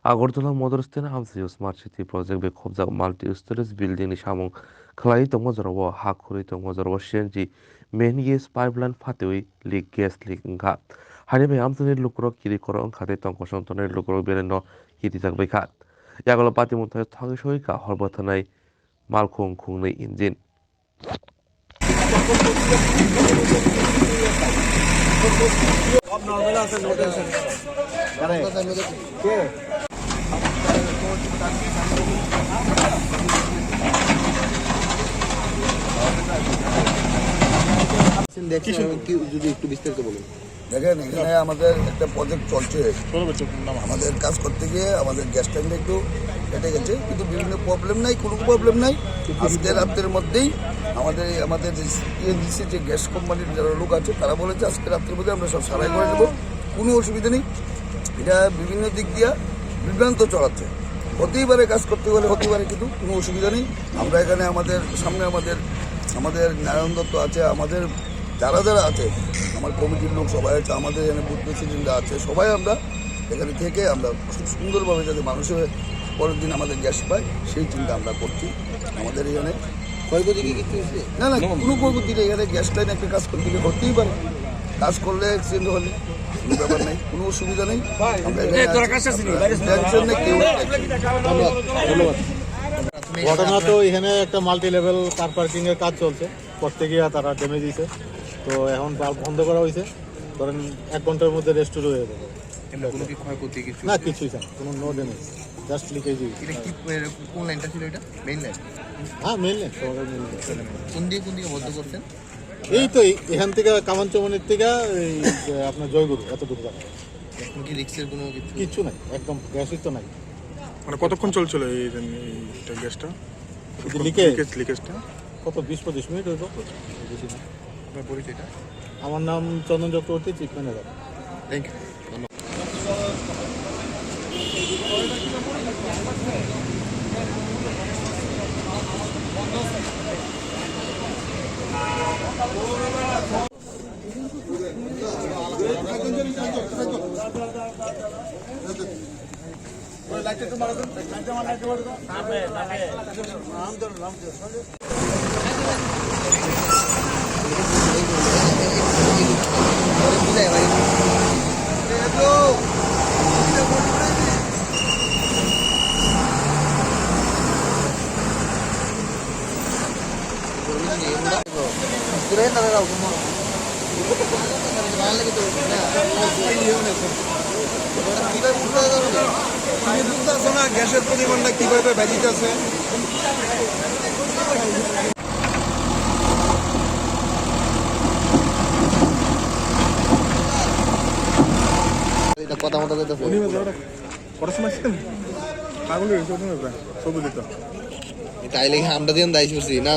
Agortola Modern Hamsi Smart City Project be khobjak multi-storage building ni samung khlai tongmo jorao ha khuri tongmo jorao CNG main gas pipeline phatewi leak gas leak wngkha hani bai amtoni lukrok kiri korok wngkhate tongko songtonai lukrok bereno kitijak baikha yakolo patimung thagi soika horbo thanai malkhung khungnui engine যদি একটু বিস্তারিত বলুন। দেখেন এখানে আমাদের একটা project চলছে, আমাদের কাজ করতে গিয়ে আমাদের গ্যাস ট্যাঙ্কটা একটু কেটে গেছে, কিন্তু বিভিন্ন প্রবলেম নাই, কোনো প্রবলেম নাই। আজকে রাত্রের মধ্যেই আমাদের সিএনজিসি যে গ্যাস কোম্পানির যারা লোক আছে তারা বলেছে আজকে রাত্রের মধ্যে আমরা সব সারাই করে দেবো, কোনো অসুবিধা নেই। এটা বিভিন্ন দিক দিয়ে বিভ্রান্ত চলাচ্ছে, হতেই পারে কাজ করতে গেলে হতেই পারে, কিন্তু কোনো অসুবিধা নেই। আমরা এখানে আমাদের সামনে আমাদের নারায়ণ দত্ত আছে, আমাদের যারা যারা আছে আমার কমিটির লোক সবাই আছে, আমাদের এখানে বুথ প্রেসিডেন্টরা আছে, সবাই আমরা এখানে থেকে আমরা খুব সুন্দরভাবে যাতে মানুষের পরের দিন আমাদের গ্যাস পায় সেই চিন্তা আমরা করছি। আমাদের এখানে ক্ষয়ক্ষতি কি কিছু হয়েছে? না কোনো ক্ষয়ক্ষতি নেই। এখানে গ্যাস লাইন একটা কাজ করতে গেলে হতেই পারে, কাজ করলে অ্যাক্সিডেন্ট হলে কোনো ব্যাপার নেই, কোনো অসুবিধা নেই। টেনশন নেই, কেউ ধন্যবাদ। ঘটনা তো এখানে একটা মাল্টি লেভেল কার পার্কিং এর কাজ চলছে, করতে গিয়ে তারা ড্যামেজ দিয়েছে, তো এখন বাল্ব বন্ধ করা হয়েছে। ধরেন 1 ঘন্টার মধ্যে রেস্টোর হয়ে যাবে। কোনো কি ক্ষয়ক্ষতি কিছু না, কিছুই না, কোনো নো ড্যামেজ, জাস্ট লিকেজ। এটা কি কোন লাইনটা ছিল? এটা মেইন লাইন? হ্যাঁ, মেইন লাইন, সবাই মেইন লাইন। কোন দিকে বন্ধ করছেন? এই তো এখান থেকে কামানচমনির থেকে এই যে আপনার জয়গুরু এতটুকু জায়গা, এখন কি রিক্সের কোনো কিচ্ছু নাই, একদম গ্যাসই তো নাই। মানে কতক্ষণ চলছিল এই গ্যাসটা লিকেজটা? কত 20-25 মিনিট হইব, বেশি না। আপনার পরিচয়টা? আমার নাম Chandan Chakraborty, chief manager. Thank you. গ্যাসের পরিমাণটা কিভাবে বেড়িতেছে। কথা মতো পাগল হয়েছে, তাইলে আমরা দিয়ে দায়ী করছি না।